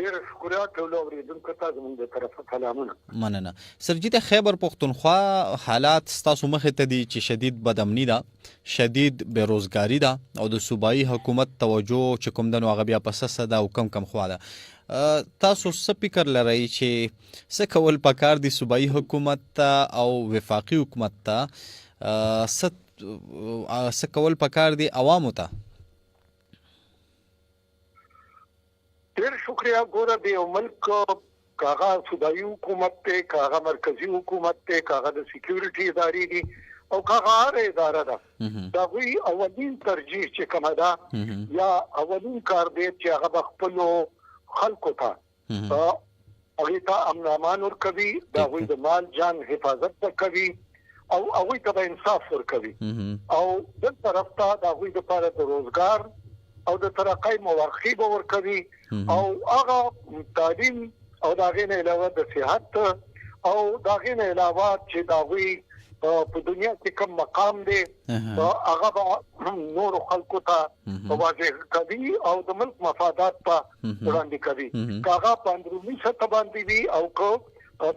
ډېر شکریہ ټول اوریدونکو ته زموږ د طرفه سلامونه. مننه. سرجیت خیبر پختونخوا حالات ستاسو مخې ته دي چې شدید بدامني ده، شدید بیروزګاری ده او د صوبایي حکومت توجه چې کوم د نو هغه بیا پسسه ده او کم خوا ده. تاسو څه فکر لرئ چې څه کول پکار دي صوبایي حکومت ته او وفاقي حکومت ته څه کول پکار دي عوامو ته؟ ډېر شکریہ. ګوره د یو ملک کاغه صوبایي حکومت ته، کاغه مرکزی حکومت ته، کاغه د سکیورټي ادارې دي او کاغه هر اداره ده، دا وی اولین ترجیح چې کومه ده یا اولین کار دی چې هغه خپل خلکو ته هغه ته امن امان ورکوي، دا وی د مال جان حفاظت کوي او هغه ته انصاف ورکوي او بل طرف ته دا وی د لپاره د روزګار او د ترقۍ مواقع به ورکوي او هغه تعلیم او دا غینه علاوه د صحت او دا غینه علاوه چې دا وی په دنیا کې کوم مقام دی هغه به نور خلکو ته واضح کوي او د ملک مفادات ته وړاندې کوي. هغه پاندرونی سطح باندې وي او کو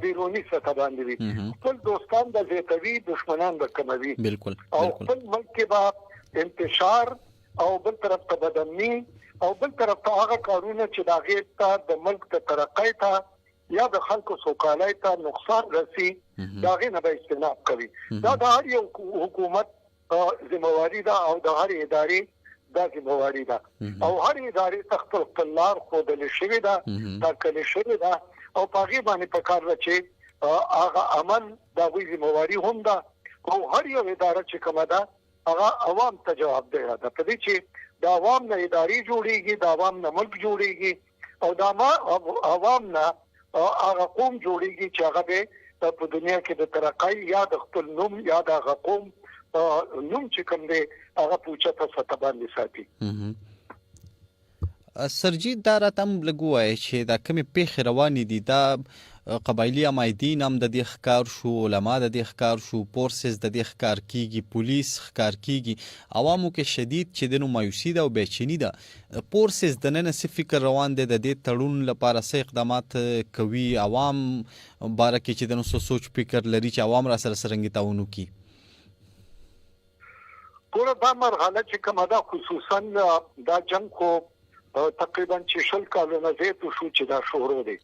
بیرونی سطح باندې وي. خپل دوستان د زیاتوي، دشمنان د کموي. بالکل. او خپل ملک کې به انتشار او بل طرف ته بدامني او بل طرف ته هغه کارونه چې دا غیر ته د ملک ته ترقۍ ته یا د خلکو سوکالۍ ته نقصان رسي، دا غیر نه به اجتناب کوي. دا د هر یو حکومت ذمہواری ده او د هر ادارې دا ذمہواری ده او هر ادارې خپل لار ښودل شوې ده، ټاکل شوې ده او په هغې باندې پکار ده چې هغه عمل د هغوی ذمہواری هم ده او هر یو اداره چې کومه ده هغه عوام ته جوابدeh ده. په دې چې د عوام نه ادارې جوړیږي، د عوام نه ملک جوړیږي او د عوام نه هغه قوم جوړیږي چې هغه به په دنیا کې د ترقۍ یا د خپل نوم یا د هغه قوم نوم چې کوم دی هغه په اوچته سطح باندې ساتي. سرجیت دا راته هم لږ ووایه چې دا کومې پیښې روانې دي، دا قبایلي عمایدین هم د دې ښکار شو، علما د دې ښکار شو، فورسز د دې ښکار کیږي، پولیس ښکار کیږي، عوامو کې شدید چې د نو مایوسي ده او بېچیني ده. فورسز د نن څه فکر روان دی د دې تړون لپاره څه اقدامات کوي، عوام باره کې چې د نو څه سوچ فکر لري چې عوام را سره څرنګه تعاون وکړي؟ ګوره دا مرحله چې کومه ده خصوصا دا جنګ خو تقریبا 60 کالونه زیات شو چې دا شروع دی،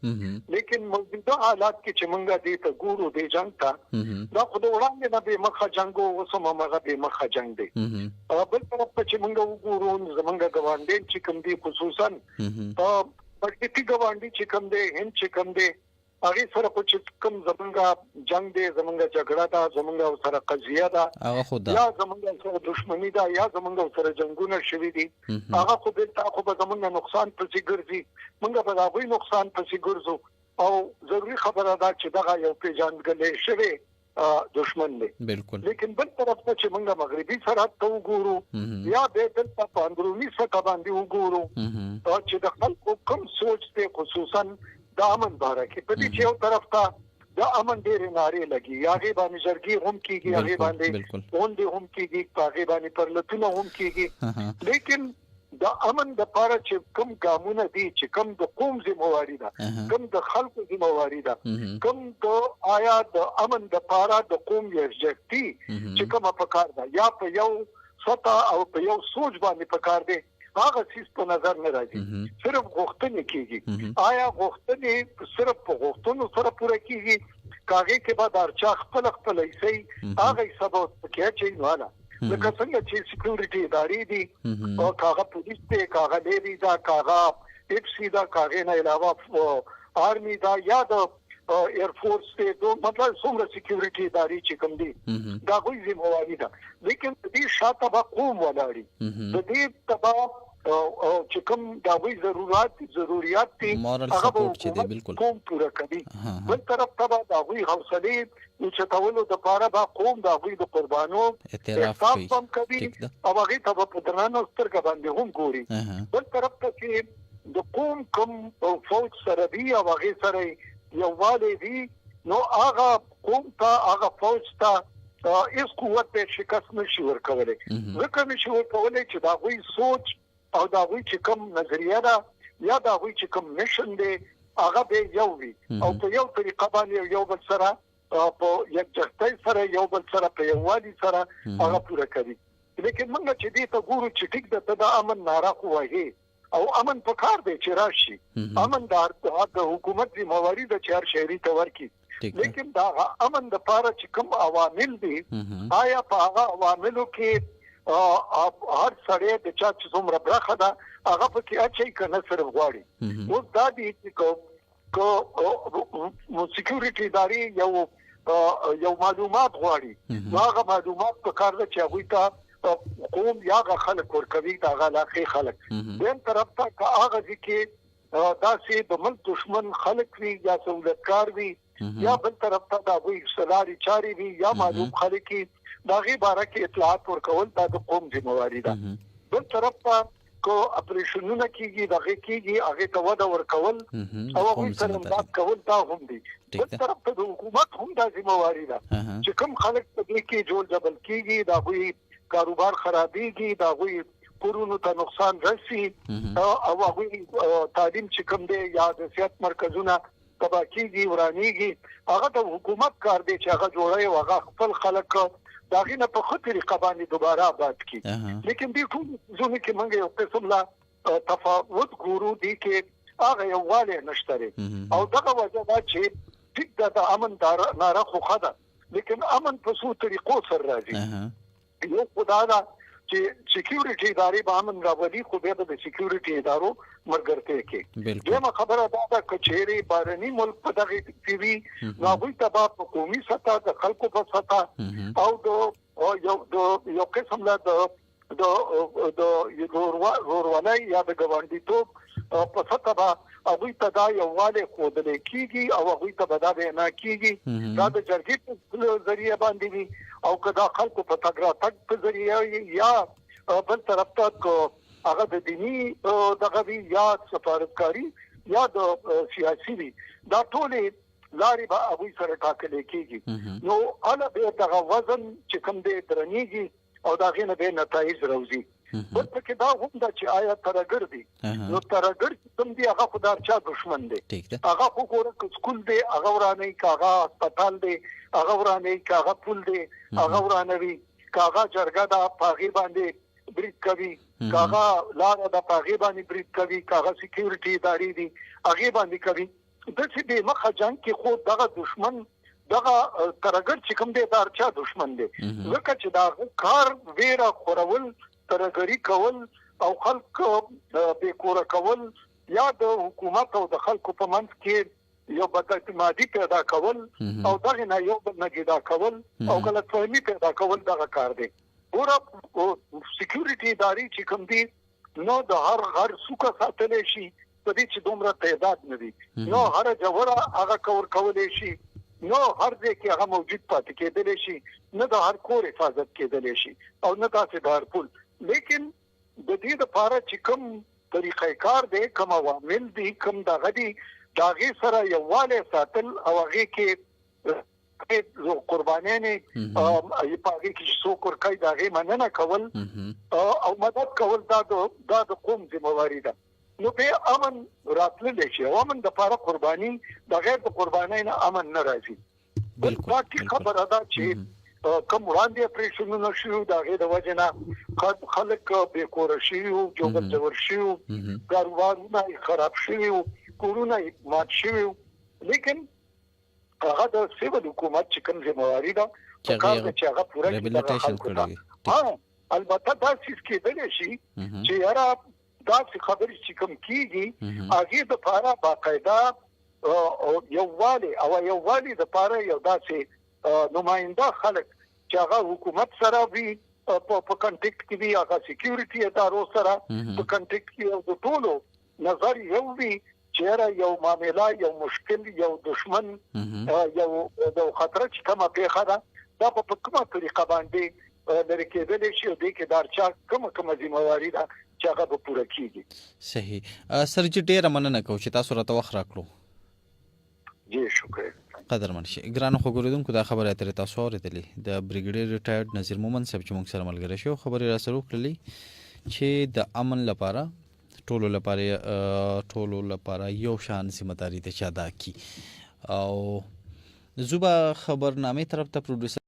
لیکن موجوده حالات کې چې موږ دې ته ګورو د جنگ ته دا خو د وړاندې نه به مخه جنگ او سم هغه به مخه جنگ دی. بل طرف ته چې موږ وګورو زمونږ ګاونډي چې کوم دي خصوصا پټي ګاونډي چې کوم دي هند چې کوم دي هغه سره چې کوم زمونږ جنگ دی، زمونږ جګړه ده، زمونږ سره قضیه ده یا زمونږ سره دښمنی ده یا زمونږ سره جنگونه شوي دي، هغه خو به زمونږ نقصان پسې ګرځي، موږ به د هغوی نقصان پسې ګرځو او ضروري خبره ده چې دغه یو پیژندګلې شوی دشمن دی. بالکل. لیکن بل طرف ته چې موږ مغربي سرحد ته وګورو یا به دلته په اندروني سطح باندې وګورو چې د خلکو کوم سوچ دی خصوصا د امن باره کې، په دې چې یو طرف ته د امن ډېرې نارې لګي، هغې باندې جرګې هم کېږي، هغې باندې غونډې هم کېږي، په هغې باندې پرلتونه هم کېږي، لیکن د امن دپاره چې کوم ګامونه دي، چې کوم د قوم ذمہواري ده، کوم د خلکو ذمہواري ده، کوم د آیا د امن دپاره د قوم یکجهتي چې کومه پکار ده یا په یو سطح او په یو سوچ باندې پکار دی، هغه چیز په نظر نه راځي. صرف غوښتنې کېږي. آیا غوښتنې صرف په غوښتنو سره پوره کېږي؟ هغې کې به د هر چا خپل حصه هغه حصه به پکې اچوي نو هله لکه څنګه چې سکیورټي ادارې دي، کاغه پولیس دی، کاغه نیوي ده، کاغه اف سي ده، کاغې نه علاوه آرمي ده یا د ایرفورس دی، مطلب څومره سکیورټي ادارې چې کوم دي د هغوی ذمہواري ده، لیکن د دې شاته به قوم ولاړي، د دې ته چې کوم د هغوی ضروریات دي هغه به قوم پوره کوي. بل طرف ته به د هغوی حوصلې اوچتولو دپاره به قوم د هغوی د قربانو احساس هم کوي او هغې ته به په درنه سترګه باندې هم ګوري. بل طرف ته چې د قوم کوم فوج سره دي او هغې سره یووالی وي نو هغه قوم ته هغه فوج ته هیڅ قوت به شکست نشي ورکولی، ځکه نشي ورکولی چې د هغوی سوچ او د هغوی چې کوم نظریه ده یا دا وی چې کوم میشن دی هغه به یو وي او په یو طریقه باندې یو بل سره په یکجهتۍ سره یو بل سره په یووالي سره هغه پوره کوي. لیکن موږ چې دې ته ګورو چې ټیک د امن ناره وایي او امن په کار دی چې راشي امن د حکومت ذمہواری د چار شهري تور کی. لیکن دا امن د پاره چې کوم عوامل دي آیا په هغه عواملو کې هر سړی د چا چې څومره برخه ده هغه پکې اچي کنه سره غواړي. اوس دا دي چې سکیورټي اداري یو معلومات غواړي هغه معلومات په کار ده چې هغه ته قوم یا خلک ورکوي دا علاقه خلک دین طرف ته هغه کې داسې د ملک دشمن خلک وي یا سہولتکار وي یا بل طرف ته دا وي سلاري چاري وي یا معلوم خلک دا غي باره کې اطلاعات ورکول دا د قوم ذمہواری ده. بل طرف ته کو اپریشنونه کیږي دا غي کیږي هغه ته ودا ورکول او هغه سره امداد کول دا هم دي. بل طرف ته د حکومت هم دا ذمہواری ده چې کوم خلک په دې کې جوړ جبل کیږي دا وي کاروبار خرابېږي دا غوي کورونو ته نقصان رسي او هغه تعلیم چې کوم دی یا د صحت مرکزونه تباہ کیږي ورانېږي هغه د حکومت کار دی چې هغه جوړي او هغه خپل خلک دا غینه په خپل طریقه باندې دوباره آباد کړي. لیکن دې ټول زونه کې موږ یو قسم لا تفاوت ګورو دي کې هغه یو والي نشته او دغه وجه دا چې ټیک د امن ناره خو خده لیکن امن په څو طریقو سره راځي. یو خدا دا چې سکیورټي ادارې به امن راولي خو به د سکیورټي ادارو مرګرته کې دغه خبره دا کچېری بارني ملک په دغه ټي وي نو ته په قومي سطح د خلکو په سطح او یو قسم لا د ورولای یا د ګوانډیتوب په سطح هغه ته دا یو والي خود لیکيږي او هغه ته بدا به نه کیږي دا د جرګې په ذریعہ باندې وي او کدا خلکو په تګراتګ په ذریعہ یا بل طرف ته هغه د دینی دغه وی یا سفارتکاری یا د سیاسي وی دا ټول لاري به هغه سره ټاکل کیږي. نو اله به دغه وزن چې کوم دې درنیږي او دا غینه به نتایج راوځي. بل پکې دا هم دا چې آیا ترګر دي نو ترګر کوم دی هغه خدای چا دشمن دی هغه خو ګوره سکول دی هغه ورانه کاغه هسپتال دی هغه ورانه کاغه پول دی هغه ورانه وی کاغه جرګه دا پاغي باندې بریک کوي کاغه لار دا پاغي باندې بریک کوي کاغه سکیورټي ادارې دي هغه باندې کوي د څه دی مخه جنگ کې خو دغه دشمن دغه ترګر چې کوم دی دا چا دشمن دی لکه چې دا کار ویره خورول ترګری کول او خلک به کور کول یا د حکومت او د خلکو په منځ کې یو بداعتمادي پیدا کول او دغه نه یو بل نه جدا کول او غلطفهمي پیدا کول دغه کار دی. ګوره سکیورټي ادارې چې کوم دي نو د هر څوک ساتل شي په دې چې دومره تعداد نه دي نو هر جوړه هغه کور کولای شي نو هر ځای کې هغه موجود پاتې کېدل شي نه د هر کور حفاظت کېدل شي او نه تاسو د هر پول. لیکن د دې لپاره چې کوم طریقې کار دی کوم عوامل دي کوم دغه دي داغه سره یواله ساتل او هغه کې قربانانه په هغه کې څوک ورکای داغه مننه کول او مدد کول دا د قوم ذمہواری ده. نو به امن راتللی شي او امن د لپاره قرباني د غیر د قربانۍ نه امن نه راځي. بالکل خبره ده چې کوم وړاندې اپریشنونه شو دا غي د وجنه خلک به کور شي او جوړ جوړ شي کاروبارونه خراب شي کورونه مات شي لیکن هغه د سیول حکومت چې کوم ذمہواری ده چې هغه پوره ریبلیټیشن کړی. البته دا څه کېدل شي چې یاره دا څه خبرې چې کوم کیږي هغه د لپاره باقاعده یو والی د لپاره یو داسې نماینده خلک چې هغه حکومت سره وي په کنټیکټ کې وي هغه سکیورټي ادارو سره په کنټیکټ کې او د ټولو نظر یو وي چې یو معاملې یو مشکل یو دشمن یو د خطر چې کومه پیښه ده دا په کومه طریقه باندې لري کېدل شي او د کې دارچا کومه ذمہواری ده چې هغه به پوره کیږي. صحیح سر جی ډیر مننه کوم چې تاسو راته وخت راکړو. جی شکر قدرمن شي ګرانو خبرېدونکو دا خبره اترې تاسو اورېدلې د بریګیډیر ریټایرډ نذیر مومن صاحب چې موږ سره ملګری شو خبرې را سره وکړلې چې د امن لپاره ټولو لپاره یو شان ذمہ داری د چا ادا کی او زوبا خبرنامې طرف ته پروډوسر